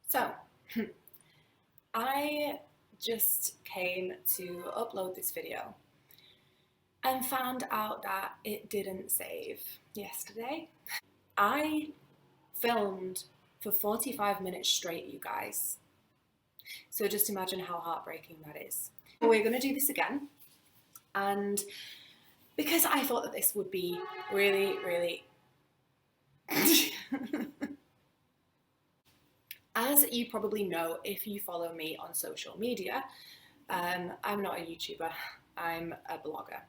So, I just came to upload this video and found out that it didn't save yesterday. I filmed for 45 minutes straight, you guys. So just imagine how heartbreaking that is. We're going to do this again. And because I thought that this would be really as you probably know if you follow me on social media, I'm not a YouTuber, I'm a blogger.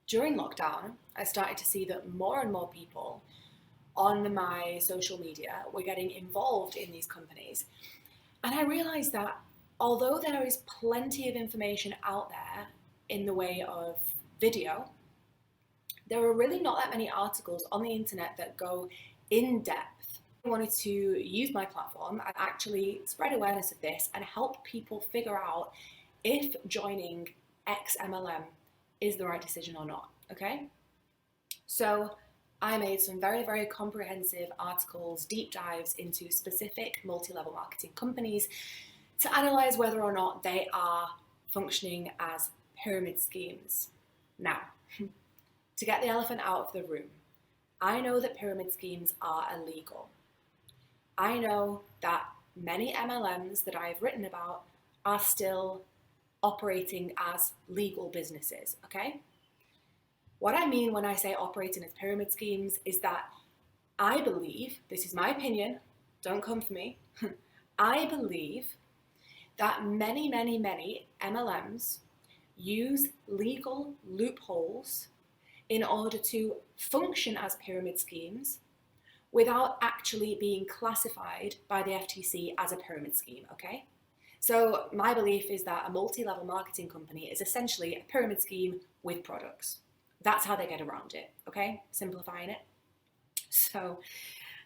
During lockdown, I started to see that more and more people on my social media were getting involved in these companies. And I realized that although there is plenty of information out there in the way of video, there are really not that many articles on the internet that go in depth. I wanted to use my platform and actually spread awareness of this and help people figure out if joining XMLM is the right decision or not, okay? So I made some very comprehensive articles, deep dives into specific multi-level marketing companies to analyze whether or not they are functioning as pyramid schemes. Now, to get the elephant out of the room, I know that pyramid schemes are illegal. I know that many MLMs that I've written about are still operating as legal businesses, okay? What I mean when I say operating as pyramid schemes is that I believe, this is my opinion, don't come for me, I believe that many MLMs use legal loopholes in order to function as pyramid schemes without actually being classified by the FTC as a pyramid scheme, okay? So my belief is that a multi-level marketing company is essentially a pyramid scheme with products. That's how they get around it, okay? Simplifying it. So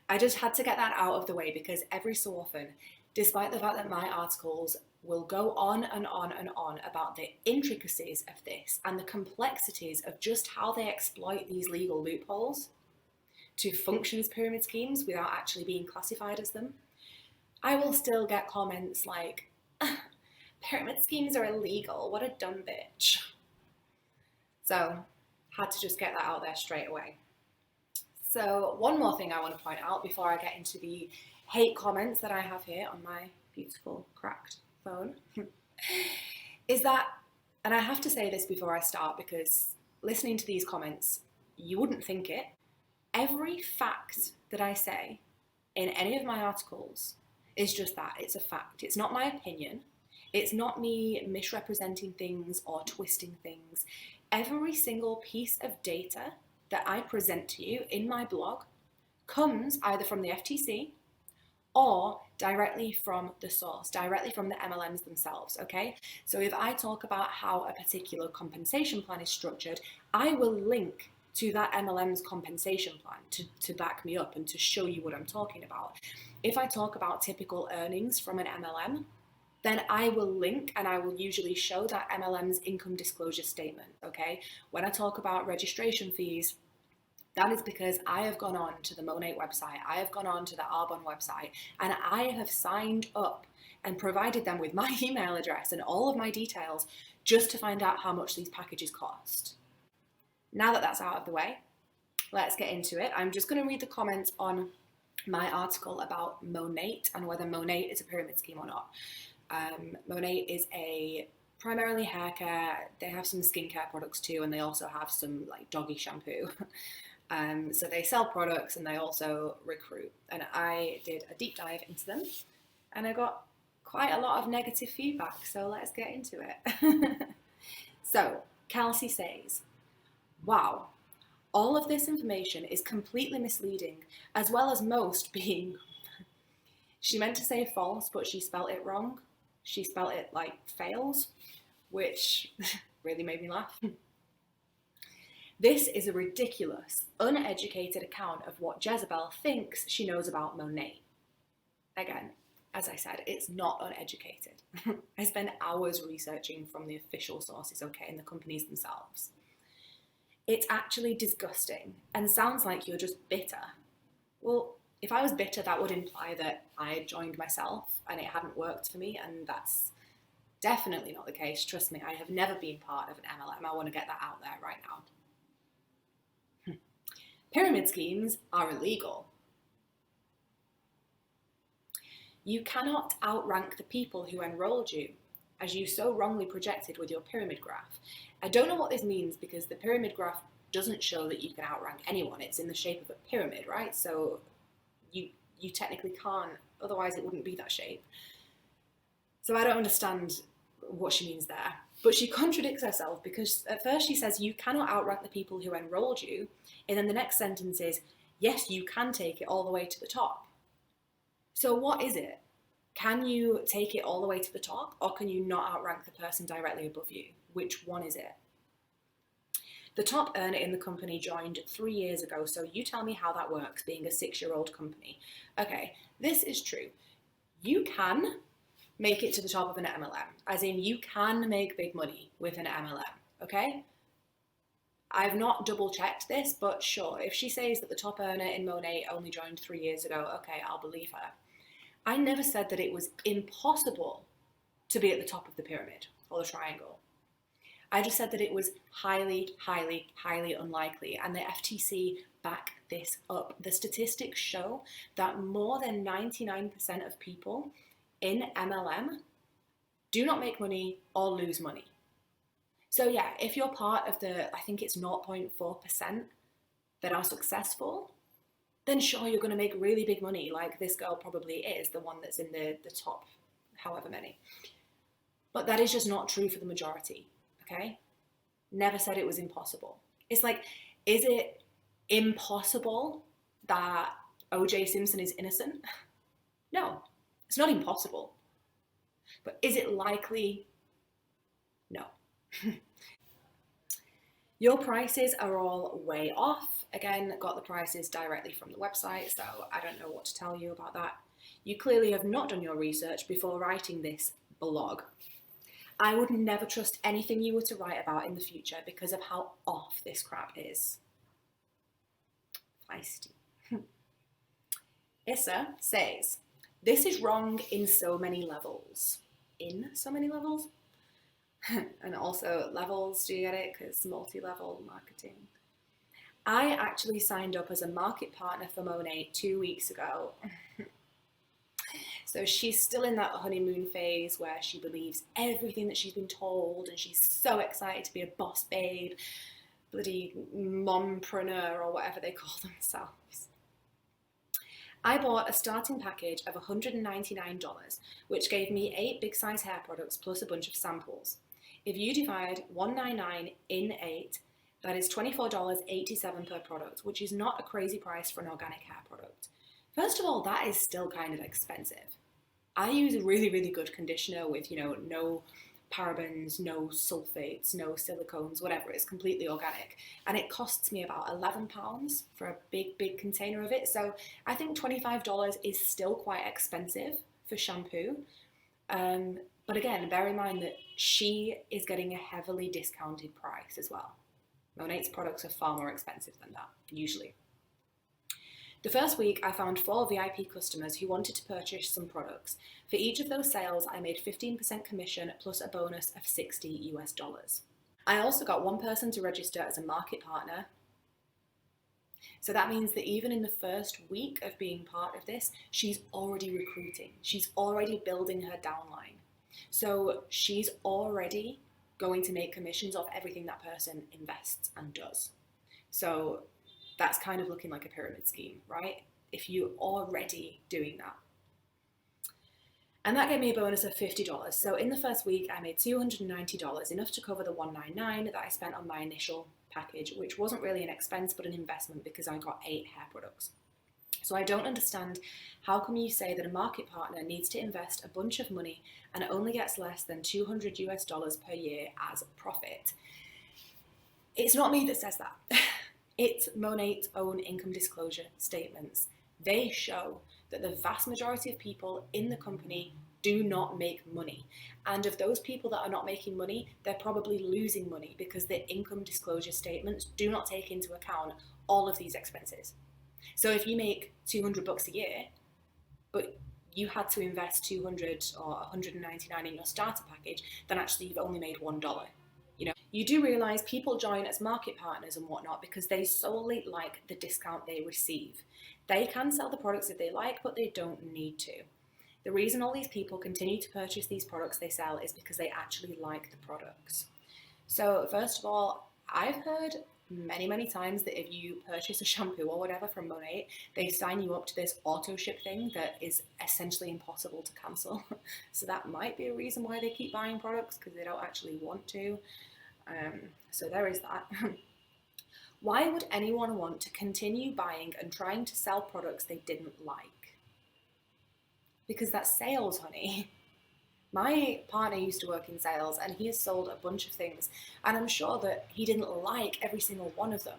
I just had to get that out of the way because every so often, despite the fact that my articles will go on and on about the intricacies of this and the complexities of just how they exploit these legal loopholes to function as pyramid schemes without actually being classified as them, I will still get comments like, pyramid schemes are illegal, what a dumb bitch. So, had to just get that out there straight away. So, one more thing I want to point out before I get into the hate comments that I have here on my beautiful cracked phone is that, and I have to say this before I start because listening to these comments, you wouldn't think it, every fact that I say in any of my articles is just that, it's a fact. It's not my opinion. It's not me misrepresenting things or twisting things. Every single piece of data that I present to you in my blog comes either from the FTC or directly from the source, directly from the MLMs themselves, okay? So if I talk about how a particular compensation plan is structured, I will link to that MLM's compensation plan to back me up and to show you what I'm talking about. If I talk about typical earnings from an MLM, then I will link and I will usually show that MLM's income disclosure statement, okay? When I talk about registration fees, that is because I have gone on to the Monat website, I have gone on to the Arbonne website, and I have signed up and provided them with my email address and all of my details just to find out how much these packages cost. Now that that's out of the way, let's get into it. I'm just going to read the comments on my article about Monat and whether Monat is a pyramid scheme or not. Monat is a primarily hair care. They have some skincare products too, and they also have some like doggy shampoo. So they sell products and they also recruit. And I did a deep dive into them and I got quite a lot of negative feedback. So let's get into it. So Kelsey says, wow, all of this information is completely misleading, as well as most being, she meant to say false, but she spelled it wrong. She spelled it like fails, which really made me laugh. This is a ridiculous, uneducated account of what Jezebel thinks she knows about Monat. Again, as I said, it's not uneducated. I spend hours researching from the official sources, okay, and the companies themselves. It's actually disgusting and sounds like you're just bitter. Well, If I was bitter, that would imply that I had joined myself and it hadn't worked for me, and that's definitely not the case. Trust me, I have never been part of an MLM. I want to get that out there right now. Pyramid schemes are illegal. You cannot outrank the people who enrolled you, as you so wrongly projected with your pyramid graph. I don't know what this means because the pyramid graph doesn't show that you can outrank anyone. It's in the shape of a pyramid, right? So you technically can't, otherwise it wouldn't be that shape. So I don't understand what she means there. But she contradicts herself because at first she says you cannot outrank the people who enrolled you, and then the next sentence is, yes, you can take it all the way to the top. So what is it? Can you take it all the way to the top, or can you not outrank the person directly above you? Which one is it? The top earner in the company joined 3 years ago, so you tell me how that works, being a 6-year-old company. Okay, this is true. You can make it to the top of an MLM, as in you can make big money with an MLM, okay? I've not double checked this, but sure, if she says that the top earner in Monat only joined 3 years ago, okay, I'll believe her. I never said that it was impossible to be at the top of the pyramid or the triangle. I just said that it was highly, highly, highly unlikely, and the FTC back this up. The statistics show that more than 99% of people in MLM do not make money or lose money. So yeah, if you're part of the, I think it's 0.4% that are successful, then sure, you're going to make really big money, like this girl probably is, the one that's in the top however many. But that is just not true for the majority, okay? Never said it was impossible. It's like, is it impossible that O.J. Simpson is innocent? No, it's not impossible. But is it likely? No. Your prices are all way off. Again, got the prices directly from the website, so I don't know what to tell you about that. You clearly have not done your research before writing this blog. I would never trust anything you were to write about in the future because of how off this crap is. Feisty. Issa says, this is wrong in so many levels. In so many levels? And also levels, do you get it? Because multi-level marketing. I actually signed up as a market partner for Monat 2 weeks ago. So she's still in that honeymoon phase where she believes everything that she's been told and she's so excited to be a boss babe, bloody mompreneur or whatever they call themselves. I bought a starting package of $199, which gave me 8 big size hair products plus a bunch of samples. If you divide $199 in 8, that is $24.87 per product, which is not a crazy price for an organic hair product. First of all, that is still kind of expensive. I use a really, really good conditioner with, no parabens, no sulfates, no silicones, whatever. It's completely organic. And it costs me about £11 for a big, big container of it. So I think $25 is still quite expensive for shampoo. But again, bear in mind that she is getting a heavily discounted price as well. Monat's products are far more expensive than that, usually. The first week, I found 4 VIP customers who wanted to purchase some products. For each of those sales, I made 15% commission plus a bonus of $60 US. I also got one person to register as a market partner. So that means that even in the first week of being part of this, she's already recruiting. She's already building her downline. So she's already going to make commissions off everything that person invests and does. So that's kind of looking like a pyramid scheme, right? If you're already doing that. And that gave me a bonus of $50. So in the first week, I made $290, enough to cover the $199 that I spent on my initial package, which wasn't really an expense, but an investment because I got 8 hair products. So I don't understand how come you say that a market partner needs to invest a bunch of money and only gets less than $200 US per year as profit. It's not me that says that. It's Monat's own income disclosure statements. They show that the vast majority of people in the company do not make money. And of those people that are not making money, they're probably losing money because their income disclosure statements do not take into account all of these expenses. So if you make $200 a year, but you had to invest 200 or 199 in your starter package, then actually you've only made $1. You do realize people join as market partners and whatnot because they solely like the discount they receive. They can sell the products if they like, but they don't need to. The reason all these people continue to purchase these products they sell is because they actually like the products. So first of all, I've heard many times that if you purchase a shampoo or whatever from Monat, they sign you up to this auto ship thing that is essentially impossible to cancel. So that might be a reason why they keep buying products, because they don't actually want to. So there is that. Why would anyone want to continue buying and trying to sell products they didn't like? Because that's sales, honey. My partner used to work in sales and he has sold a bunch of things, and I'm sure that he didn't like every single one of them.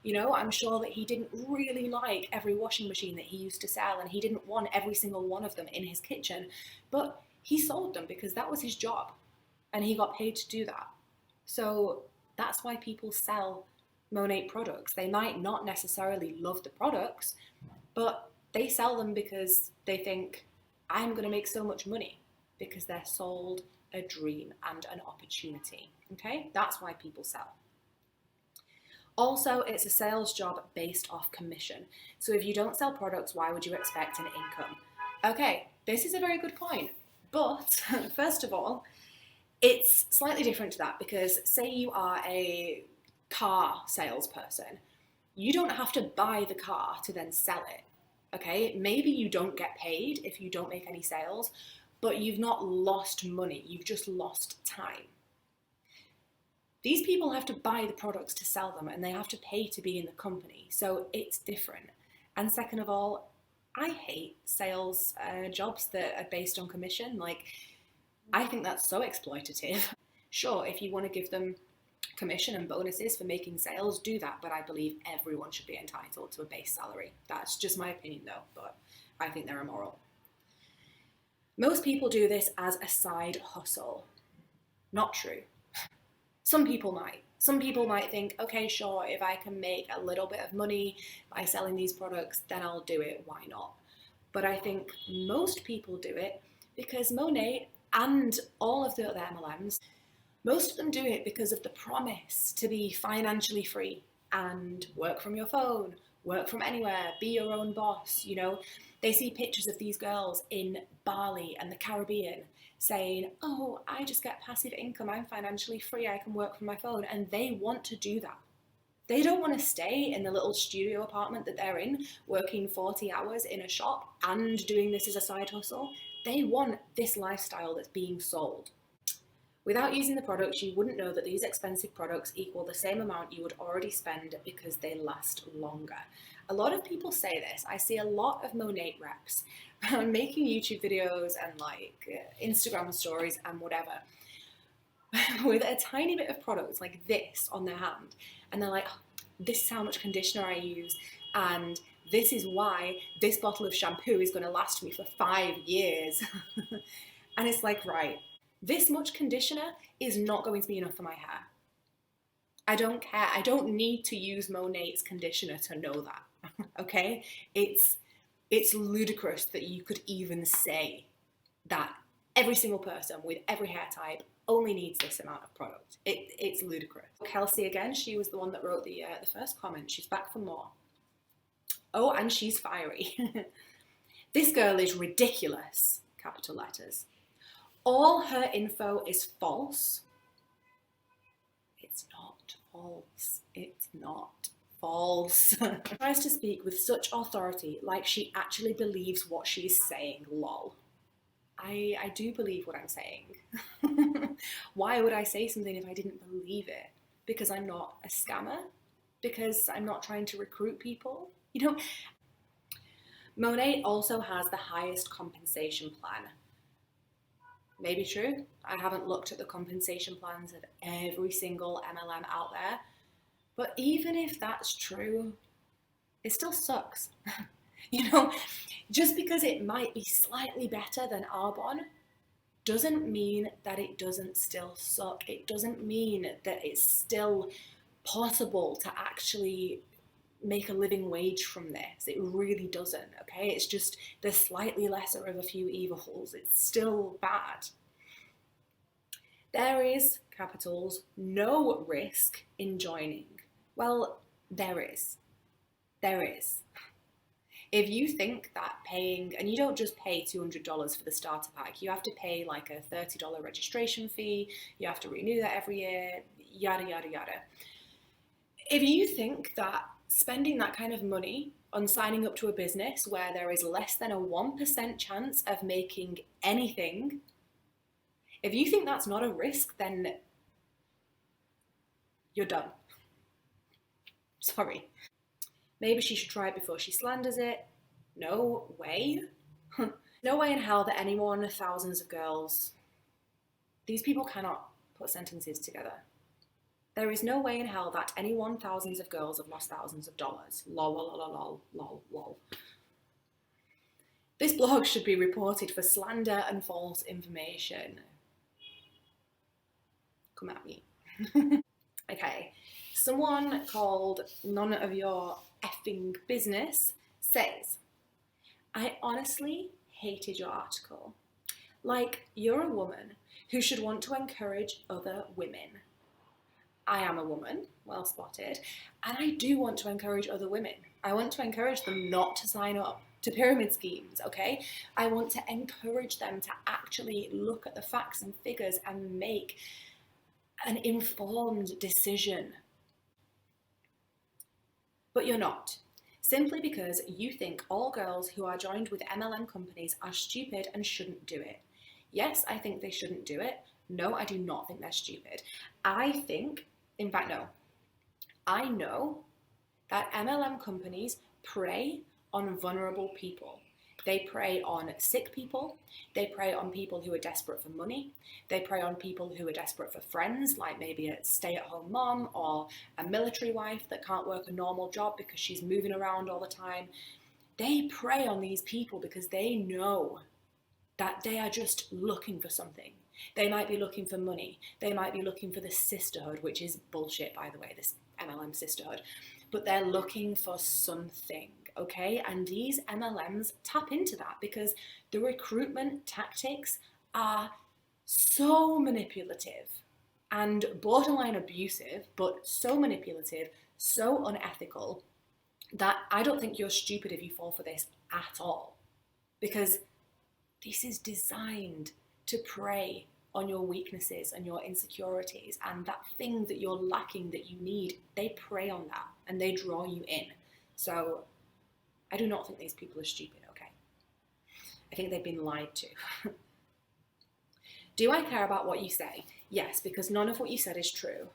I'm sure that he didn't really like every washing machine that he used to sell, and he didn't want every single one of them in his kitchen, but he sold them because that was his job and he got paid to do that. So that's why people sell Monat products. They might not necessarily love the products, but they sell them because they think, I'm going to make so much money, because they're sold a dream and an opportunity. Okay, that's why people sell. Also, it's a sales job based off commission. So if you don't sell products, why would you expect an income? Okay, this is a very good point. But first of all, it's slightly different to that, because say you are a car salesperson, you don't have to buy the car to then sell it. Okay, maybe you don't get paid if you don't make any sales, but you've not lost money, you've just lost time. These people have to buy the products to sell them, and they have to pay to be in the company, so it's different. And second of all, I hate sales jobs that are based on commission. Like, I think that's so exploitative. Sure, if you want to give them commission and bonuses for making sales, do that, but I believe everyone should be entitled to a base salary. That's just my opinion though, but I think they're immoral. Most people do this as a side hustle. Not true. Some people might. Some people might think, okay, sure, if I can make a little bit of money by selling these products, then I'll do it, why not? But I think most people do it because Monat and all of the other MLMs, most of them do it because of the promise to be financially free and work from your phone, work from anywhere, be your own boss. They see pictures of these girls in Bali and the Caribbean saying, oh, I just get passive income, I'm financially free, I can work from my phone, and they want to do that. They don't want to stay in the little studio apartment that they're in, working 40 hours in a shop and doing this as a side hustle. They want this lifestyle that's being sold. Without using the products, you wouldn't know that these expensive products equal the same amount you would already spend because they last longer. A lot of people say this. I see a lot of Monat reps making YouTube videos and Instagram stories and whatever with a tiny bit of product like this on their hand. And they're like, oh, this is how much conditioner I use, and this is why this bottle of shampoo is going to last me for 5 years. And it's like, right, this much conditioner is not going to be enough for my hair. I don't care. I don't need to use Monat's conditioner to know that. Okay? It's ludicrous that you could even say that every single person with every hair type only needs this amount of product. It's ludicrous. Kelsey again, she was the one that wrote the first comment. She's back for more. Oh, and she's fiery. This girl is ridiculous, capital letters. All her info is false. It's not false. It's not false. Tries to speak with such authority, like she actually believes what she's saying, lol. I do believe what I'm saying. Why would I say something if I didn't believe it? Because I'm not a scammer? Because I'm not trying to recruit people? Monat also has the highest compensation plan. Maybe true. I haven't looked at the compensation plans of every single MLM out there. But even if that's true, it still sucks. Just because it might be slightly better than Arbonne doesn't mean that it doesn't still suck. It doesn't mean that it's still possible to actually make a living wage from this. It really doesn't, okay? It's just there's slightly lesser of a few evils. It's still bad. There is, capitals, no risk in joining. Well, there is. There is. If you think that paying, and you don't just pay $200 for the starter pack, you have to pay like a $30 registration fee, you have to renew that every year, yada, yada, yada. If you think that spending that kind of money on signing up to a business where there is less than a 1% chance of making anything, if you think that's not a risk, then you're done. Sorry. Maybe she should try it before she slanders it. No way. No way in hell that anyone, thousands of girls, these people cannot put sentences together. There is no way in hell that anyone, thousands of girls have lost thousands of dollars. Lol, lol, lol, lol, lol, lol. This blog should be reported for slander and false information. Come at me. Okay, someone called None of Your Effing Business says, I honestly hated your article. Like, you're a woman who should want to encourage other women. I am a woman, well spotted, and I do want to encourage other women. I want to encourage them not to sign up to pyramid schemes, okay? I want to encourage them to actually look at the facts and figures and make an informed decision. But you're not. Simply because you think all girls who are joined with MLM companies are stupid and shouldn't do it. Yes, I think they shouldn't do it. No, I do not think they're stupid. I think, in fact, no. I know that MLM companies prey on vulnerable people. They prey on sick people. They prey on people who are desperate for money. They prey on people who are desperate for friends, like maybe a stay-at-home mom or a military wife that can't work a normal job because she's moving around all the time. They prey on these people because they know that they are just looking for something. They might be looking for money. They might be looking for the sisterhood, which is bullshit, by the way, this MLM sisterhood. But they're looking for something, okay? And these MLMs tap into that because the recruitment tactics are so manipulative and borderline abusive, but so manipulative, so unethical, that I don't think you're stupid if you fall for this at all. Because this is designed to prey on your weaknesses and your insecurities, and that thing that you're lacking that you need, they prey on that and they draw you in. So I do not think these people are stupid, okay? I think they've been lied to. Do I care about what you say? Yes, because none of what you said is true.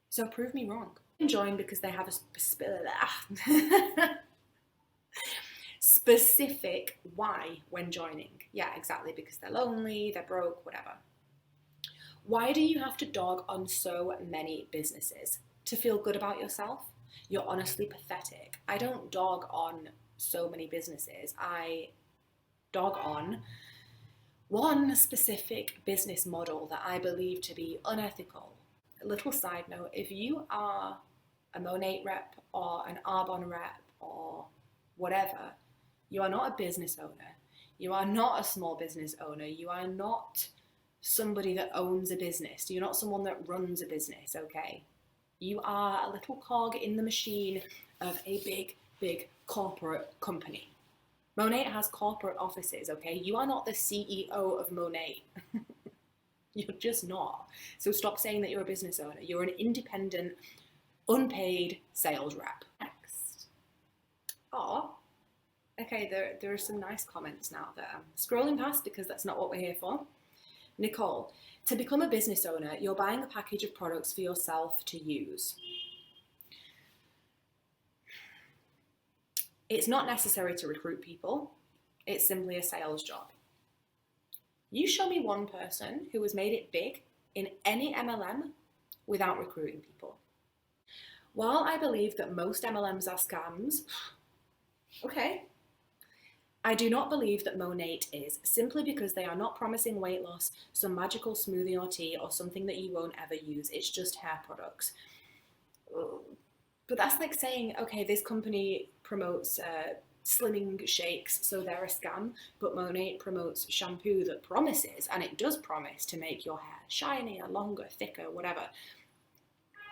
So prove me wrong. Join because they have a specific why when joining. Yeah, exactly, because they're lonely, they're broke, whatever. Why do you have to dog on so many businesses? To feel good about yourself? You're honestly pathetic. I don't dog on so many businesses. I dog on one specific business model that I believe to be unethical. A little side note, if you are a Monat rep or an Arbonne rep or whatever, you are not a business owner. You are not a small business owner. You are not somebody that owns a business. You're not someone that runs a business, okay? You are a little cog in the machine of a big, big corporate company. Monat has corporate offices, okay? You are not the CEO of Monat. You're just not. So stop saying that you're a business owner. You're an independent, unpaid sales rep. Next. Oh, okay, there are some nice comments now that I'm scrolling past because that's not what we're here for. Nicole, to become a business owner, you're buying a package of products for yourself to use. It's not necessary to recruit people. It's simply a sales job. You show me one person who has made it big in any MLM without recruiting people. While I believe that most MLMs are scams, okay, I do not believe that Monat is, simply because they are not promising weight loss, some magical smoothie or tea, or something that you won't ever use. It's just hair products. But that's like saying, okay, this company promotes slimming shakes, so they're a scam, but Monat promotes shampoo that promises, and it does promise, to make your hair shinier, longer, thicker, whatever.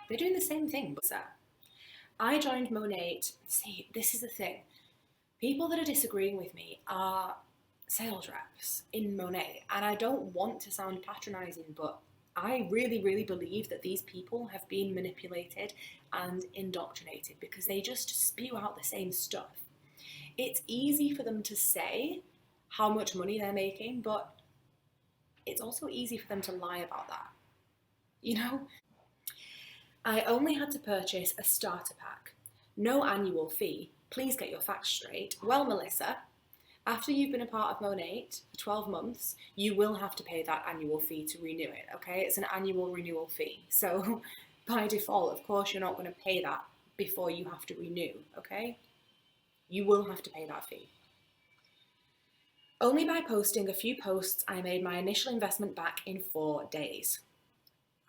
They're doing the same thing. But I joined Monat. See, this is the thing. People that are disagreeing with me are sales reps in Monat, and I don't want to sound patronizing, but I really, really believe that these people have been manipulated and indoctrinated because they just spew out the same stuff. It's easy for them to say how much money they're making, but it's also easy for them to lie about that. You know? I only had to purchase a starter pack. No annual fee. Please get your facts straight. Well, Melissa, after you've been a part of Monat for 12 months, you will have to pay that annual fee to renew it, okay? It's an annual renewal fee. So by default, of course, you're not going to pay that before you have to renew, okay? You will have to pay that fee. Only by posting a few posts, I made my initial investment back in 4 days.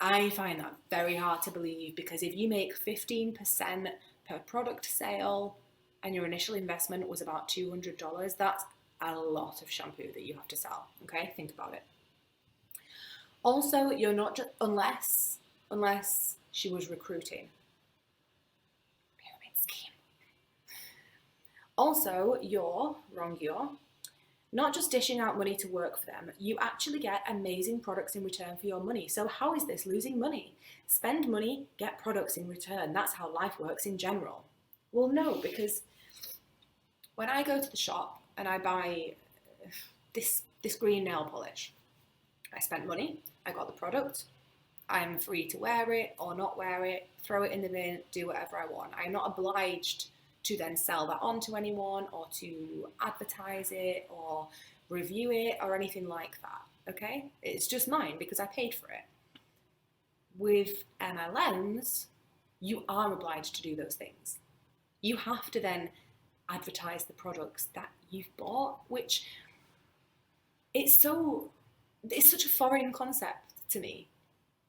I find that very hard to believe, because if you make 15% per product sale and your initial investment was about $200, that's a lot of shampoo that you have to sell, okay? Think about it. Also, you're not just, unless she was recruiting. Pyramid scheme. Also, you're not just dishing out money to work for them, you actually get amazing products in return for your money. So how is this losing money? Spend money, get products in return. That's how life works in general. Well, no, because when I go to the shop and I buy this green nail polish, I spent money, I got the product, I'm free to wear it or not wear it, throw it in the bin, do whatever I want. I'm not obliged to then sell that on to anyone or to advertise it or review it or anything like that, okay? It's just mine because I paid for it. With MLMs, you are obliged to do those things. You have to then advertise the products that you've bought, which it's such a foreign concept to me.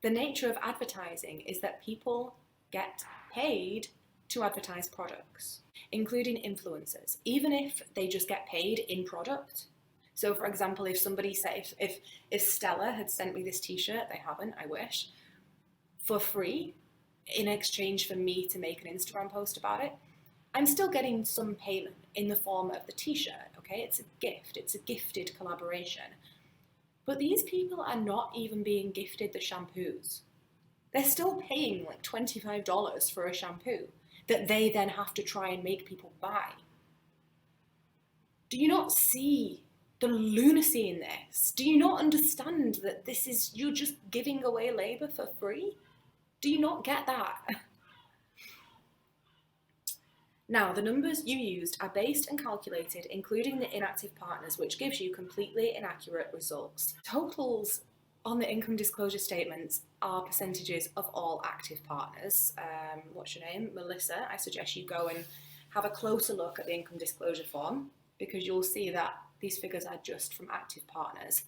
The nature of advertising is that people get paid to advertise products, including influencers, even if they just get paid in product. So for example, if somebody said, if Stella had sent me this t-shirt, they haven't, I wish, for free, in exchange for me to make an Instagram post about it, I'm still getting some payment in the form of the t-shirt, okay? It's a gift, it's a gifted collaboration. But these people are not even being gifted the shampoos. They're still paying like $25 for a shampoo that they then have to try and make people buy. Do you not see the lunacy in this? Do you not understand that this is, you're just giving away labor for free? Do you not get that? Now, the numbers you used are based and calculated, including the inactive partners, which gives you completely inaccurate results. Totals on the income disclosure statements are percentages of all active partners. What's your name? Melissa. I suggest you go and have a closer look at the income disclosure form, because you'll see that these figures are just from active partners.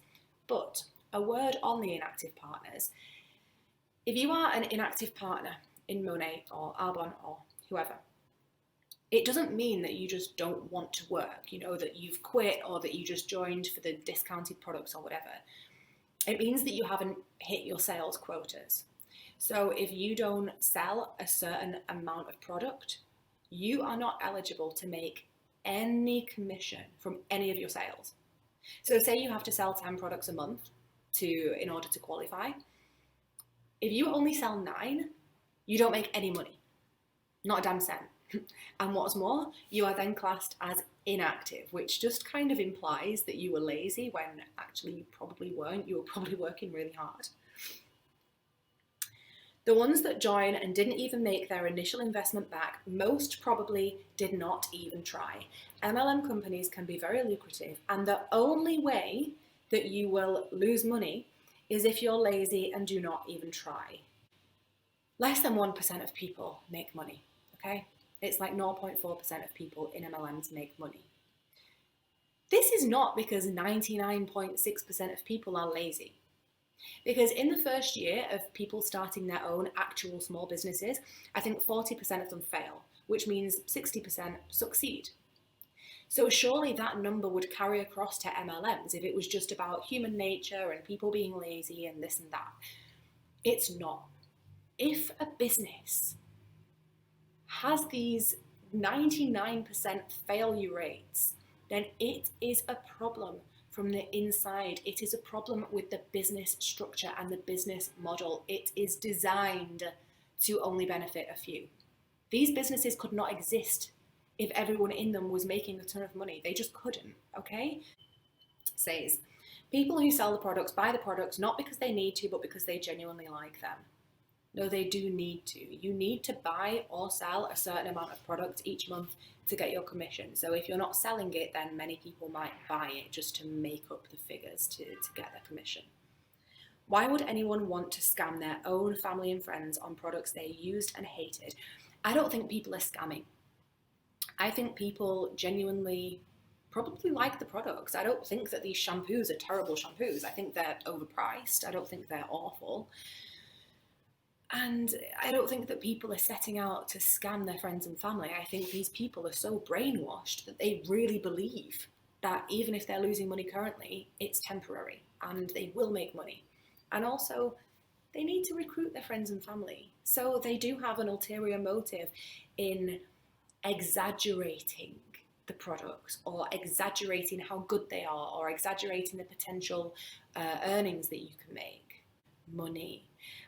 But a word on the inactive partners. If you are an inactive partner in Monat or Arbonne or whoever, it doesn't mean that you just don't want to work, you know, that you've quit or that you just joined for the discounted products or whatever. It means that you haven't hit your sales quotas. So if you don't sell a certain amount of product, you are not eligible to make any commission from any of your sales. So say you have to sell 10 products a month in order to qualify. If you only sell 9, you don't make any money, not a damn cent. And what's more, you are then classed as inactive, which just kind of implies that you were lazy when actually you probably weren't. You were probably working really hard. The ones that join and didn't even make their initial investment back most probably did not even try. MLM companies can be very lucrative, and the only way that you will lose money is if you're lazy and do not even try. Less than 1% of people make money, okay? It's like 0.4% of people in MLMs make money. This is not because 99.6% of people are lazy. Because in the first year of people starting their own actual small businesses, I think 40% of them fail, which means 60% succeed. So surely that number would carry across to MLMs if it was just about human nature and people being lazy and this and that. It's not. If a business has these 99% failure rates, then it is a problem from the inside. It is a problem with the business structure and the business model. It is designed to only benefit a few. These businesses could not exist if everyone in them was making a ton of money. They just couldn't, okay? Says, people who sell the products buy the products not because they need to, but because they genuinely like them. No, they do need to. You need to buy or sell a certain amount of product each month to get your commission. So if you're not selling it, then many people might buy it just to make up the figures to get their commission. Why would anyone want to scam their own family and friends on products they used and hated? I don't think people are scamming. I think people genuinely probably like the products. I don't think that these shampoos are terrible shampoos. I think they're overpriced. I don't think they're awful. And I don't think that people are setting out to scam their friends and family. I think these people are so brainwashed that they really believe that even if they're losing money currently, it's temporary and they will make money. And also, they need to recruit their friends and family. So they do have an ulterior motive in exaggerating the products or exaggerating how good they are or exaggerating the potential earnings that you can make. Money.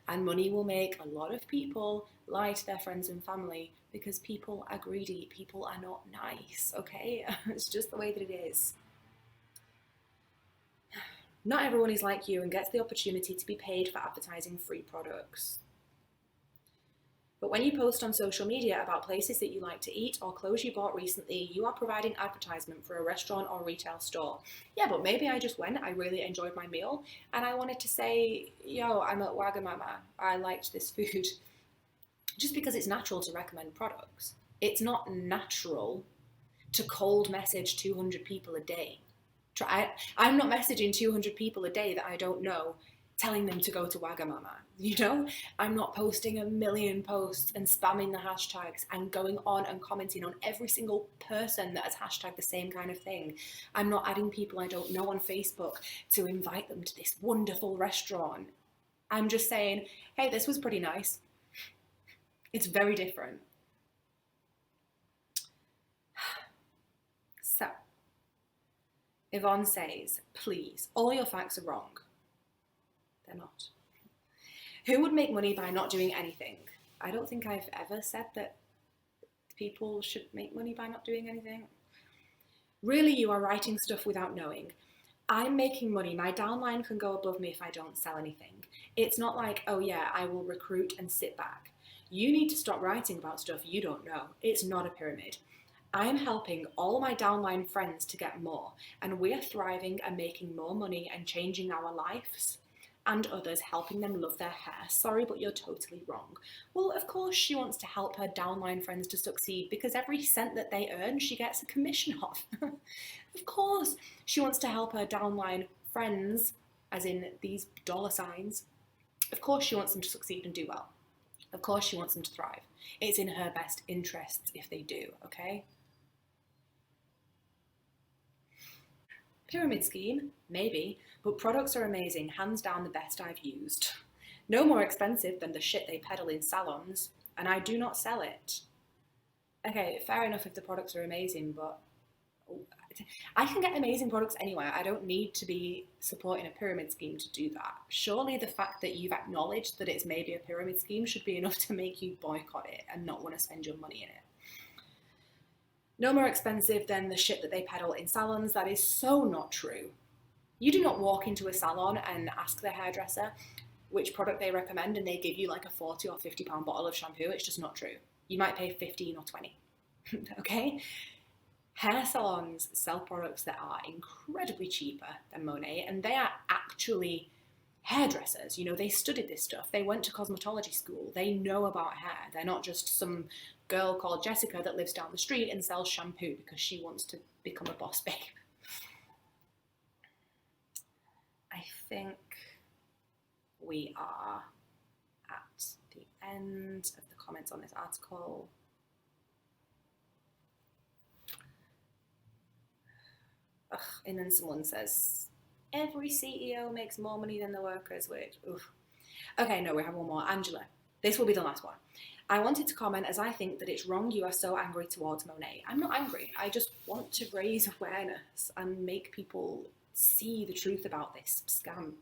And money will make a lot of people lie to their friends and family because people are greedy. People are not nice, okay? It's just the way that it is. Not everyone is like you and gets the opportunity to be paid for advertising free products. But when you post on social media about places that you like to eat or clothes you bought recently, you are providing advertisement for a restaurant or retail store. Yeah, but maybe I just went, I really enjoyed my meal, and I wanted to say, yo, I'm at Wagamama, I liked this food. Just because it's natural to recommend products. It's not natural to cold message 200 people a day. I'm not messaging 200 people a day that I don't know, telling them to go to Wagamama, you know? I'm not posting a million posts and spamming the hashtags and going on and commenting on every single person that has hashtagged the same kind of thing. I'm not adding people I don't know on Facebook to invite them to this wonderful restaurant. I'm just saying, hey, this was pretty nice. It's very different. So, Yvonne says, please, all your facts are wrong. They're not. Who would make money by not doing anything? I don't think I've ever said that people should make money by not doing anything. Really, you are writing stuff without knowing. I'm making money. My downline can go above me if I don't sell anything. It's not like, oh yeah, I will recruit and sit back. You need to stop writing about stuff you don't know. It's not a pyramid. I'm helping all my downline friends to get more, and we're thriving and making more money and changing our lives. And others helping them love their hair. Sorry, but you're totally wrong. Well, of course she wants to help her downline friends to succeed because every cent that they earn, she gets a commission off. Of course she wants to help her downline friends, as in these dollar signs. Of course she wants them to succeed and do well. Of course she wants them to thrive. It's in her best interests if they do, okay? Pyramid scheme? Maybe, but products are amazing, hands down the best I've used. No more expensive than the shit they peddle in salons, and I do not sell it. Okay, fair enough if the products are amazing, but I can get amazing products anywhere. I don't need to be supporting a pyramid scheme to do that. Surely the fact that you've acknowledged that it's maybe a pyramid scheme should be enough to make you boycott it and not want to spend your money in it. No more expensive than the shit that they peddle in salons. That is so not true. You do not walk into a salon and ask the hairdresser which product they recommend and they give you like a 40 or 50 pound bottle of shampoo. It's just not true. You might pay 15 or 20, okay? Hair salons sell products that are incredibly cheaper than Monat, and they are actually hairdressers. You know, they studied this stuff. They went to cosmetology school. They know about hair. They're not just some girl called Jessica that lives down the street and sells shampoo because she wants to become a boss babe. I think we are at the end of the comments on this article. Ugh, and then someone says, every CEO makes more money than the workers, which, oof. Okay, no, we have one more. Angela, this will be the last one. I wanted to comment as I think that it's wrong you are so angry towards Monat. I'm not angry. I just want to raise awareness and make people see the truth about this scam.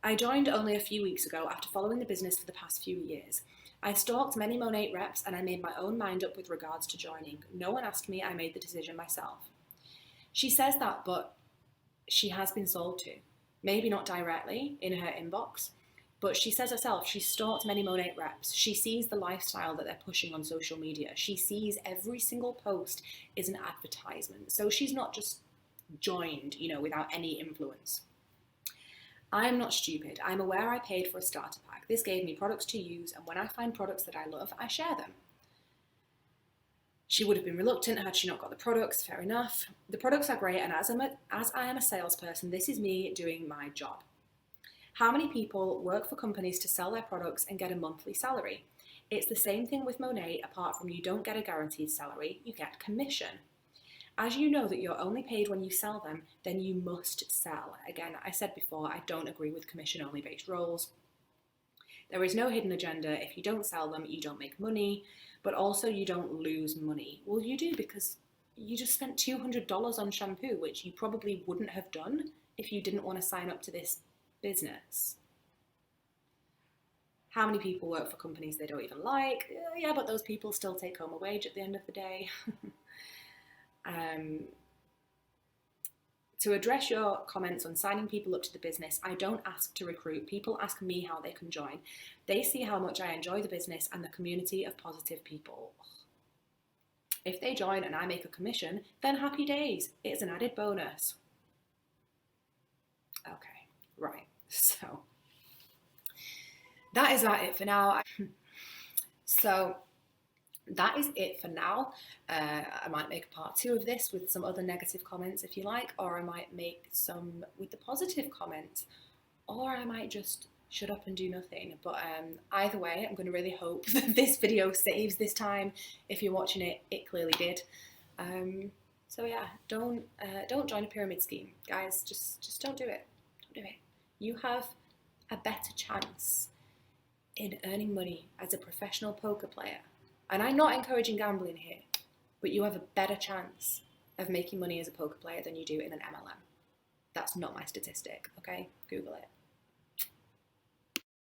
I joined only a few weeks ago after following the business for the past few years. I stalked many Monat reps and I made my own mind up with regards to joining. No one asked me, I made the decision myself. She says that, but she has been sold to. Maybe not directly in her inbox, but she says herself she stalked many Monat reps. She sees the lifestyle that they're pushing on social media. She sees every single post is an advertisement. So she's not just joined, without any influence. I'm not stupid. I'm aware I paid for a starter pack. This gave me products to use, and when I find products that I love, I share them. She would have been reluctant had she not got the products, fair enough. The products are great, and as I am a salesperson, this is me doing my job. How many people work for companies to sell their products and get a monthly salary? It's the same thing with Monat, apart from you don't get a guaranteed salary, you get commission. As you know that you're only paid when you sell them, then you must sell. Again, I said before, I don't agree with commission-only based roles. There is no hidden agenda. If you don't sell them, you don't make money, but also you don't lose money. Well, you do, because you just spent $200 on shampoo, which you probably wouldn't have done if you didn't want to sign up to this business. How many people work for companies they don't even like? Yeah, but those people still take home a wage at the end of the day. To address your comments on signing people up to the business, I don't ask to recruit. People ask me how they can join. They see how much I enjoy the business and the community of positive people. If they join and I make a commission, then happy days. It's an added bonus. Okay, right. So that is it for now. So that is it for now. I might make a part 2 of this with some other negative comments if you like, or I might make some with the positive comments, or I might just shut up and do nothing. But either way, I'm going to really hope that this video saves this time. If you're watching it, it clearly did. So yeah, don't join a pyramid scheme, guys. Just don't do it. Don't do it. You have a better chance in earning money as a professional poker player. And I'm not encouraging gambling here, but you have a better chance of making money as a poker player than you do in an MLM. That's not my statistic, okay? Google it.